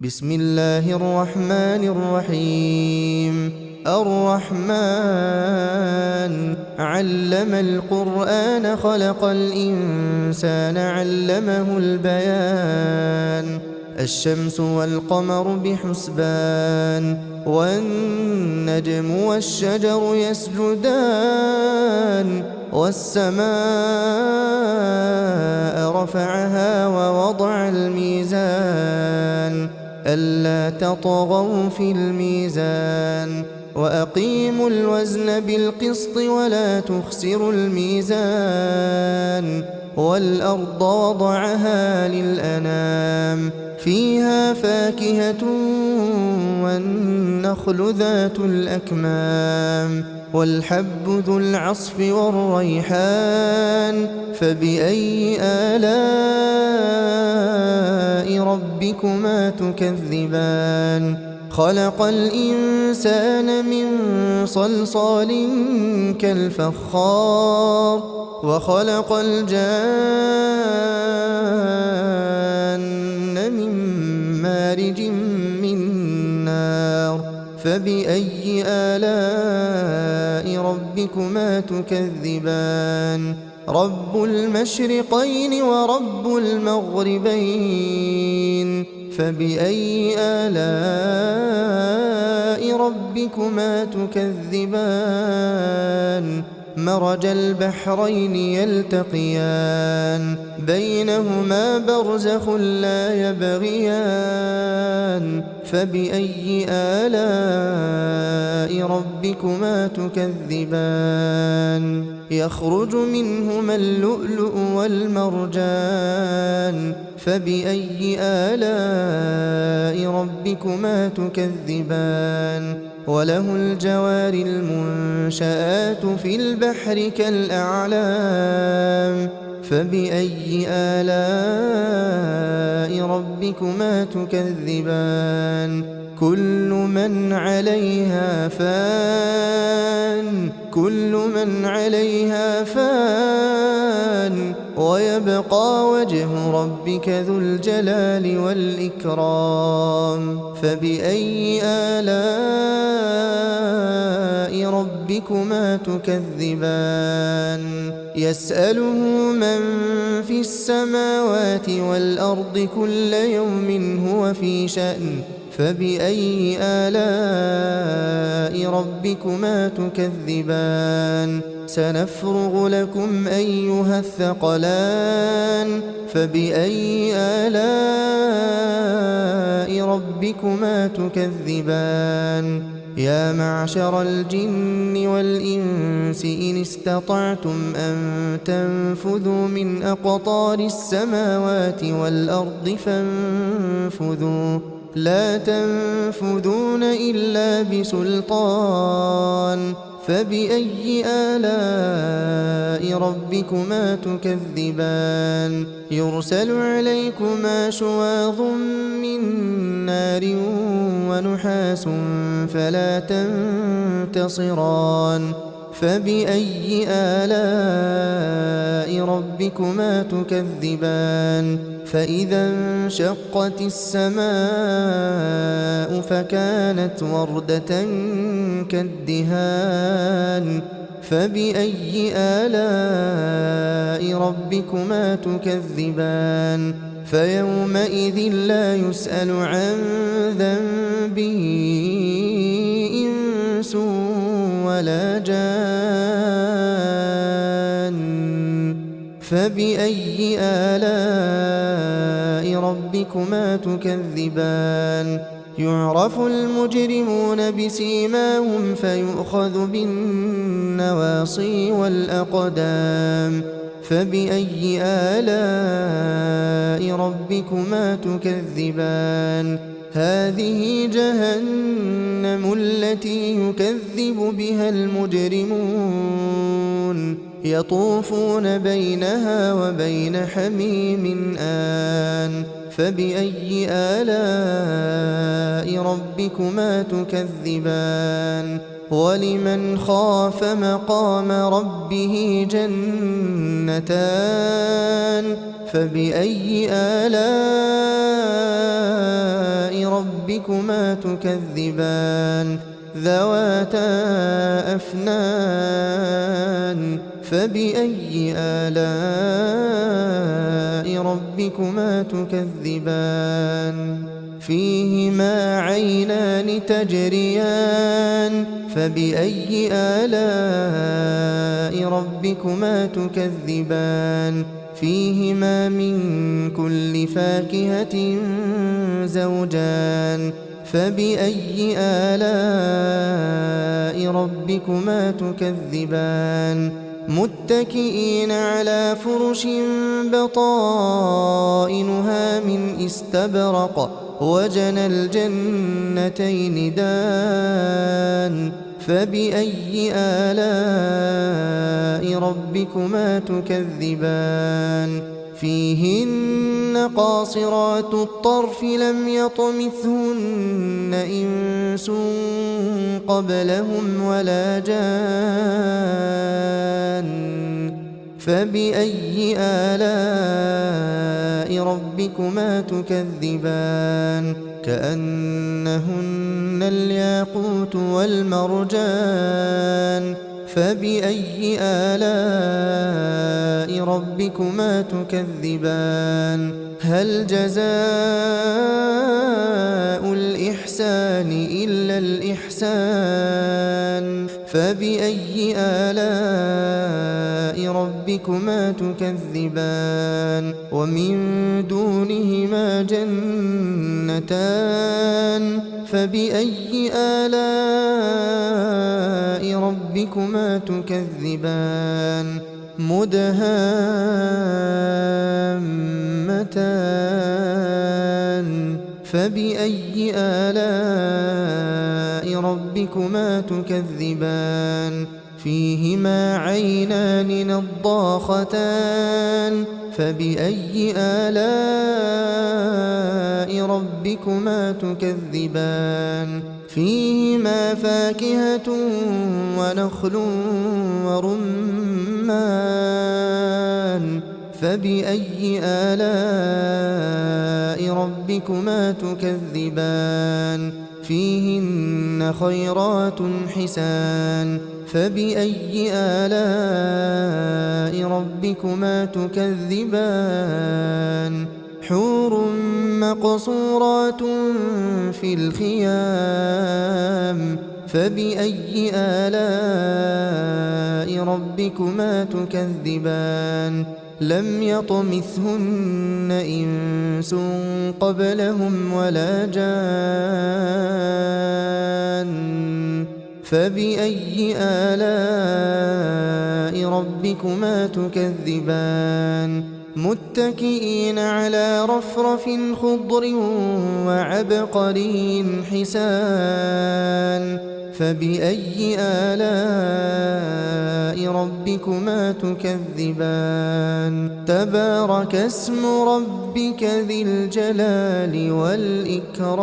بسم الله الرحمن الرحيم. الرحمن علم القرآن خلق الإنسان علمه البيان. الشمس والقمر بحسبان والنجم والشجر يسجدان والسماء رفعها ووضع الميزان ألا تطغوا في الميزان وأقيموا الوزن بالقسط ولا تخسروا الميزان والأرض وضعها للأنام فيها فاكهة والنخل ذات الأكمام والحب ذو العصف والريحان فبأي آلاء ربكما تكذبان خلق الإنسان من صلصال كالفخار وخلق الجان من مارج من نار فبأي آلاء ربكما تكذبان رب المشرقين ورب المغربين فبأي آلاء ربكما تكذبان مرج البحرين يلتقيان بينهما برزخ لا يبغيان فبأي آلاء ربكما تكذبان يخرج منهما اللؤلؤ والمرجان فبأي آلاء ربكما تكذبان وله الجوار المنشآت في البحر كالأعلام فبأي آلاء ربكما تكذبان كل من عليها فان ويبقى وجه ربك ذو الجلال والإكرام فبأي آلاء ربكما تكذبان يسأله من في السماوات والأرض كل يوم هو في شأن فبأي آلاء ربكما تكذبان سنفرغ لكم أيها الثقلان فبأي آلاء ربكما تكذبان يا معشر الجن والإنس إن استطعتم أن تنفذوا من أقطار السماوات والأرض فانفذوا لا تنفذون إلا بسلطان فبأي آلاء ربكما تكذبان يرسل عليكما شواظ من نار ونحاس فلا تنتصران فبأي آلاء ربكما تكذبان فإذا انشقت السماء فكانت وردة كالدهان فبأي آلاء ربكما تكذبان فيومئذ لا يسأل عن ذنبه إنس ولا جان فبأي آلاء ربكما تكذبان يعرف المجرمون بسيماهم فيؤخذ بالنواصي والأقدام فبأي آلاء ربكما تكذبان هذه جهنم التي يكذب بها المجرمون يطوفون بينها وبين حميم آن فبأي آلاء ربكما تكذبان ولمن خاف مقام ربه جنتان فبأي آلاء ربكما تكذبان ذواتا أفنان فبأي آلاء ربكما تكذبان فيهما عينان تجريان فبأي آلاء ربكما تكذبان فيهما من كل فاكهة زوجان فبأي آلاء ربكما تكذبان متكئين على فرش بطائنها من استبرق وجنى الجنتين دان فبأي آلاء ربكما تكذبان فيهن قاصرات الطرف لم يطمثهن إنس قبلهم ولا جان فبأي آلاء ربكما تكذبان كأنهن الياقوت والمرجان فبأي آلاء ربكما تكذبان هل جزاء الإحسان إلا الإحسان فبأي آلاء ربكما تكذبان ومن دونهما جنتان فبأي آلاء ربكما تكذبان مدهامتان فبأي آلاء ربكما تكذبان فيهما عينان نضاختان فبأي آلاء ربكما تكذبان فيهما فاكهة ونخل ورمان فبأي آلاء ربكما تكذبان فيهن خيرات حسان فبأي آلاء ربكما تكذبان حور مقصورات في الخيام فبأي آلاء ربكما تكذبان لم يطمثهن إنس قبلهم ولا جان فبأي آلاء ربكما تكذبان متكئين على رفرف خضر وعبقري حسان فبأي آلاء ربكما تكذبان تبارك اسم ربك ذي الجلال والإكرام